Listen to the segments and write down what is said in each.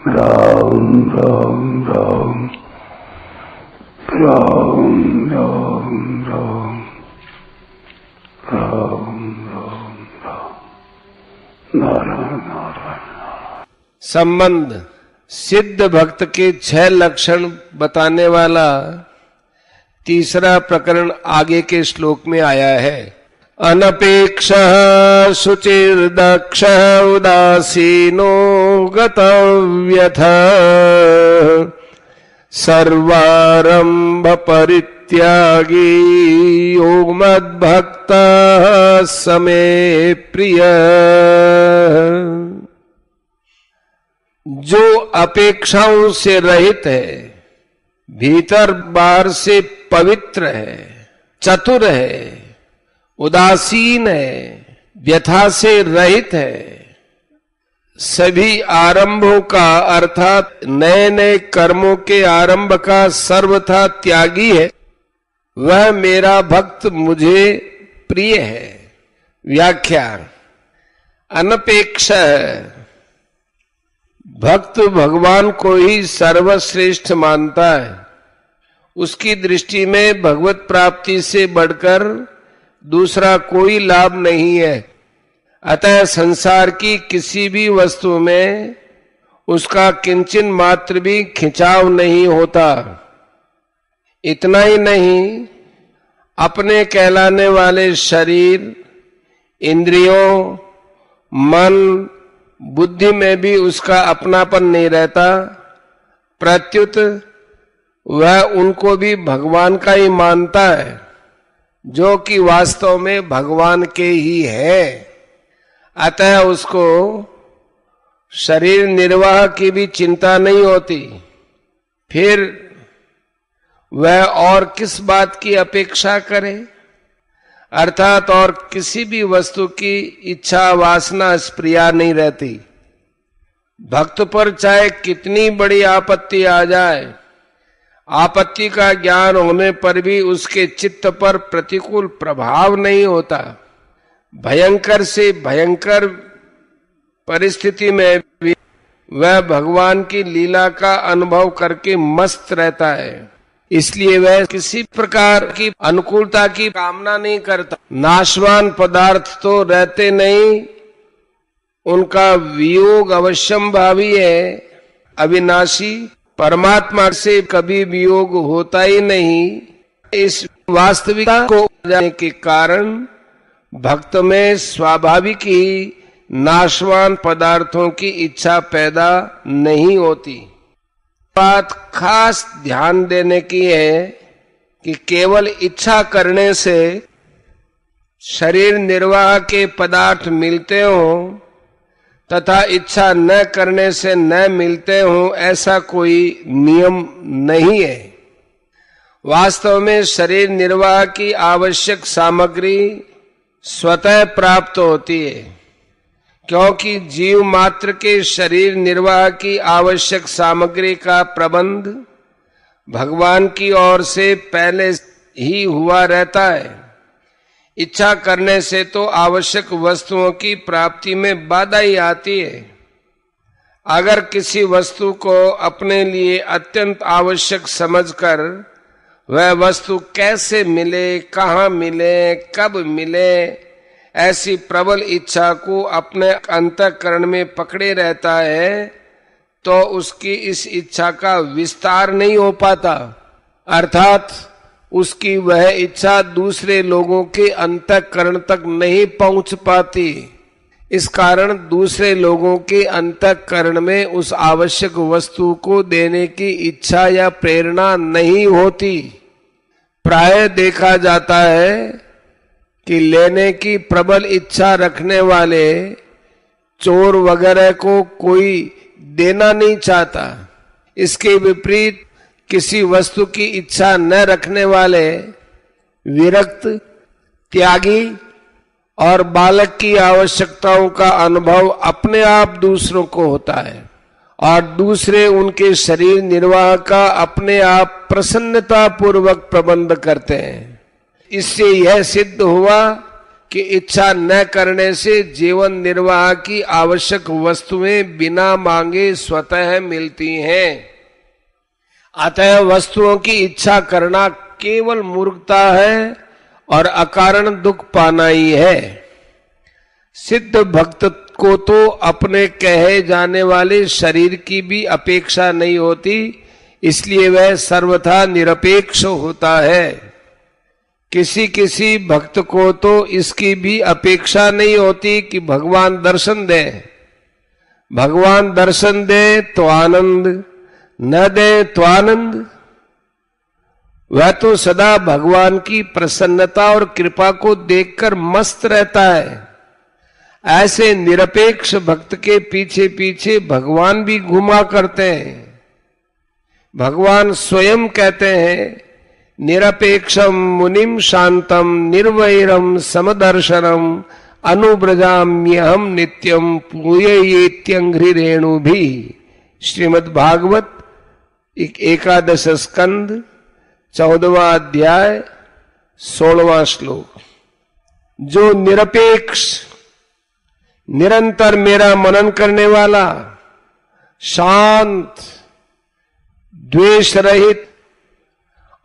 राम राम राम राम राम राम राम राम राम नारायण नारायण। संबंध सिद्ध भक्त के 6 लक्षण बताने वाला तीसरा प्रकरण आगे के श्लोक में आया है। अनपेक्षः शुचिर्दक्षः उदासीनो गतव्यथः सर्वारंभ परित्यागी यो मद्भक्तः स मे प्रियः। जो अपेक्षाओं से रहित है, भीतर बाहर से पवित्र है, चतुर है, उदासीन है, व्यथा से रहित है, सभी आरंभों का अर्थात नए नए कर्मों के आरंभ का सर्वथा त्यागी है, वह मेरा भक्त मुझे प्रिय है। व्याख्या। अनपेक्ष भक्त भगवान को ही सर्वश्रेष्ठ मानता है। उसकी दृष्टि में भगवत प्राप्ति से बढ़कर दूसरा कोई लाभ नहीं है। अतः संसार की किसी भी वस्तु में उसका किंचन मात्र भी खिंचाव नहीं होता। इतना ही नहीं, अपने कहलाने वाले शरीर, इंद्रियों, मन, बुद्धि में भी उसका अपनापन नहीं रहता। प्रत्युत वह उनको भी भगवान का ही मानता है, जो कि वास्तव में भगवान के ही है। अतः उसको शरीर निर्वाह की भी चिंता नहीं होती। फिर वह और किस बात की अपेक्षा करे, अर्थात और किसी भी वस्तु की इच्छा वासना स्प्रिया नहीं रहती। भक्त पर चाहे कितनी बड़ी आपत्ति आ जाए, आपत्ति का ज्ञान होने पर भी उसके चित्त पर प्रतिकूल प्रभाव नहीं होता। भयंकर से भयंकर परिस्थिति में भी वह भगवान की लीला का अनुभव करके मस्त रहता है। इसलिए वह किसी प्रकार की अनुकूलता की कामना नहीं करता। नाशवान पदार्थ तो रहते नहीं, उनका वियोग अवश्यम भावी है। अविनाशी परमात्मा से कभी वियोग होता ही नहीं। इस वास्तविकता को जानने के कारण भक्त में स्वाभाविक ही नाशवान पदार्थों की इच्छा पैदा नहीं होती। बात खास ध्यान देने की है कि केवल इच्छा करने से शरीर निर्वाह के पदार्थ मिलते हों तथा इच्छा न करने से न मिलते हों, ऐसा कोई नियम नहीं है। वास्तव में शरीर निर्वाह की आवश्यक सामग्री स्वतः प्राप्त होती है, क्योंकि जीव मात्र के शरीर निर्वाह की आवश्यक सामग्री का प्रबंध भगवान की ओर से पहले ही हुआ रहता है। इच्छा करने से तो आवश्यक वस्तुओं की प्राप्ति में बाधा ही आती है। अगर किसी वस्तु को अपने लिए अत्यंत आवश्यक समझकर वह वस्तु कैसे मिले, कहाँ मिले, कब मिले, ऐसी प्रबल इच्छा को अपने अंतःकरण में पकड़े रहता है, तो उसकी इस इच्छा का विस्तार नहीं हो पाता। अर्थात उसकी वह इच्छा दूसरे लोगों के अंतःकरण तक नहीं पहुंच पाती। इस कारण दूसरे लोगों के अंतःकरण में उस आवश्यक वस्तु को देने की इच्छा या प्रेरणा नहीं होती। प्रायः देखा जाता है कि लेने की प्रबल इच्छा रखने वाले चोर वगैरह को कोई देना नहीं चाहता। इसके विपरीत किसी वस्तु की इच्छा न रखने वाले विरक्त, त्यागी और बालक की आवश्यकताओं का अनुभव अपने आप दूसरों को होता है और दूसरे उनके शरीर निर्वाह का अपने आप प्रसन्नता पूर्वक प्रबंध करते हैं। इससे यह सिद्ध हुआ कि इच्छा न करने से जीवन निर्वाह की आवश्यक वस्तुएं बिना मांगे स्वतः मिलती हैं। अतः वस्तुओं की इच्छा करना केवल मूर्खता है और अकारण दुख पाना ही है। सिद्ध भक्त को तो अपने कहे जाने वाले शरीर की भी अपेक्षा नहीं होती, इसलिए वह सर्वथा निरपेक्ष होता है। किसी किसी भक्त को तो इसकी भी अपेक्षा नहीं होती कि भगवान दर्शन दे। भगवान दर्शन दे तो आनंद, न दे तो आनंद। वह तो सदा भगवान की प्रसन्नता और कृपा को देखकर मस्त रहता है। ऐसे निरपेक्ष भक्त के पीछे पीछे भगवान भी घुमा करते हैं। भगवान स्वयं कहते हैं, निरपेक्षम मुनिम शांतम निर्वैरम समदर्शनम अनुब्रजाम्यहम नित्यम पूयेत्यंघ्रि रेणु भी। श्रीमद् भागवत एकादश स्कंद 14वां अध्याय 16वां श्लोक। जो निरपेक्ष, निरंतर मेरा मनन करने वाला, शांत, द्वेष रहित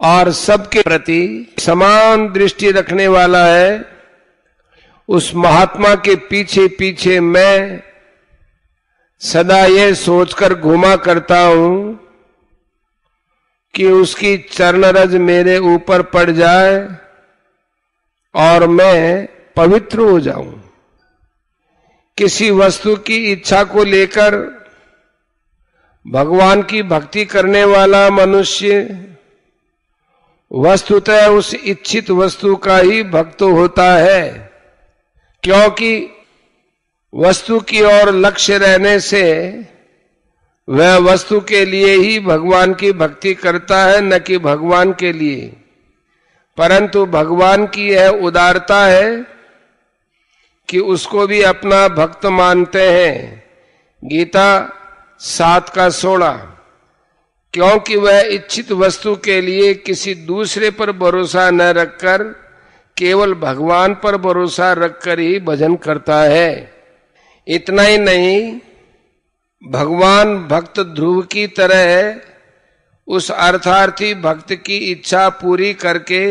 और सबके प्रति समान दृष्टि रखने वाला है, उस महात्मा के पीछे पीछे मैं सदा यह सोचकर घुमा करता हूं कि उसकी चरणरज मेरे ऊपर पड़ जाए और मैं पवित्र हो जाऊं। किसी वस्तु की इच्छा को लेकर भगवान की भक्ति करने वाला मनुष्य वस्तुतः उस इच्छित वस्तु का ही भक्त होता है, क्योंकि वस्तु की ओर लक्ष्य रहने से वह वस्तु के लिए ही भगवान की भक्ति करता है, न कि भगवान के लिए। परंतु भगवान की यह उदारता है कि उसको भी अपना भक्त मानते हैं। गीता 7:16। क्योंकि वह इच्छित वस्तु के लिए किसी दूसरे पर भरोसा न रखकर केवल भगवान पर भरोसा रखकर ही भजन करता है। इतना ही नहीं, भगवान भक्त ध्रुव की तरह उस अर्थार्थी भक्त की इच्छा पूरी करके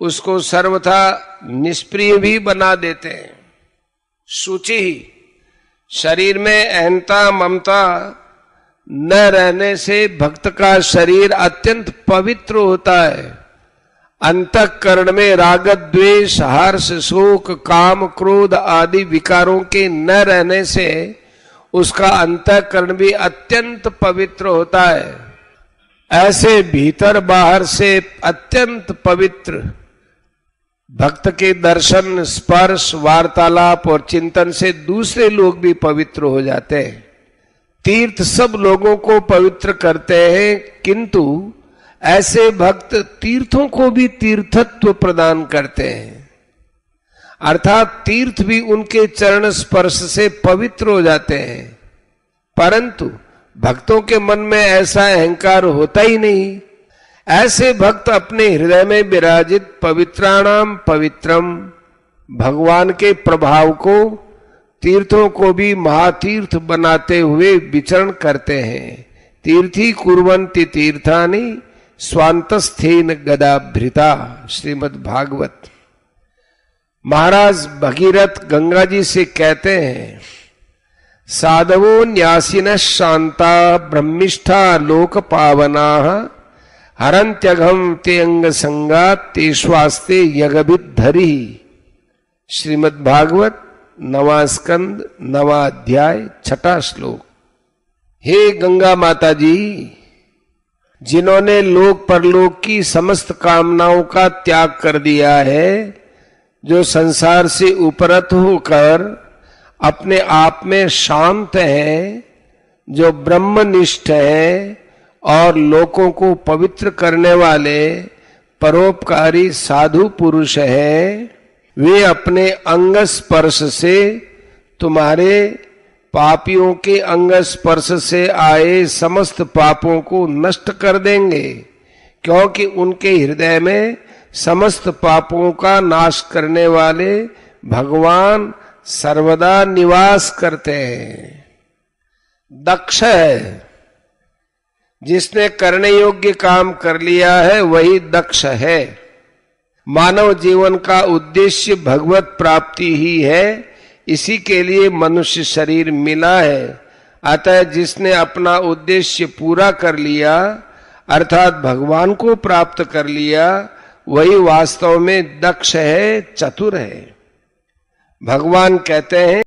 उसको सर्वथा निष्प्रिय भी बना देते हैं। शुचि ही, शरीर में अहंता ममता न रहने से भक्त का शरीर अत्यंत पवित्र होता है। अंतःकरण में राग द्वेष हर्ष शोक काम क्रोध आदि विकारों के न रहने से उसका अंतःकरण भी अत्यंत पवित्र होता है। ऐसे भीतर बाहर से अत्यंत पवित्र भक्त के दर्शन स्पर्श वार्तालाप और चिंतन से दूसरे लोग भी पवित्र हो जाते हैं। तीर्थ सब लोगों को पवित्र करते हैं, किंतु ऐसे भक्त तीर्थों को भी तीर्थत्व प्रदान करते हैं, अर्थात तीर्थ भी उनके चरण स्पर्श से पवित्र हो जाते हैं। परंतु भक्तों के मन में ऐसा अहंकार होता ही नहीं। ऐसे भक्त अपने हृदय में विराजित पवित्राणाम पवित्रम भगवान के प्रभाव को तीर्थों को भी महातीर्थ बनाते हुए विचरण करते हैं। तीर्थी कुर्वन्ति तीर्थानि स्वांतस्थेन गदाभृता। श्रीमद् भागवत। महाराज भगीरथ गंगा जी से कहते हैं, साधवो न्यासिनः शांता ब्रह्मिष्ठा लोक पावना हरन्त्यघम ते अंग संगात ते स्वास्ते यगभिद्धरि। श्रीमद् भागवत 9वां स्कंद 9वां अध्याय 6वां श्लोक। हे गंगा माता जी, जिन्होंने लोक परलोक की समस्त कामनाओं का त्याग कर दिया है, जो संसार से उपरत होकर अपने आप में शांत है, जो ब्रह्मनिष्ठ है और लोगों को पवित्र करने वाले परोपकारी साधु पुरुष है, वे अपने अंग स्पर्श से तुम्हारे पापियों के अंग स्पर्श से आए समस्त पापों को नष्ट कर देंगे, क्योंकि उनके हृदय में समस्त पापों का नाश करने वाले भगवान सर्वदा निवास करते हैं। दक्ष है, जिसने करने योग्य काम कर लिया है वही दक्ष है। मानव जीवन का उद्देश्य भगवत प्राप्ति ही है, इसी के लिए मनुष्य शरीर मिला है। अतः जिसने अपना उद्देश्य पूरा कर लिया अर्थात भगवान को प्राप्त कर लिया, वही वास्तव में दक्ष है, चतुर है। भगवान कहते हैं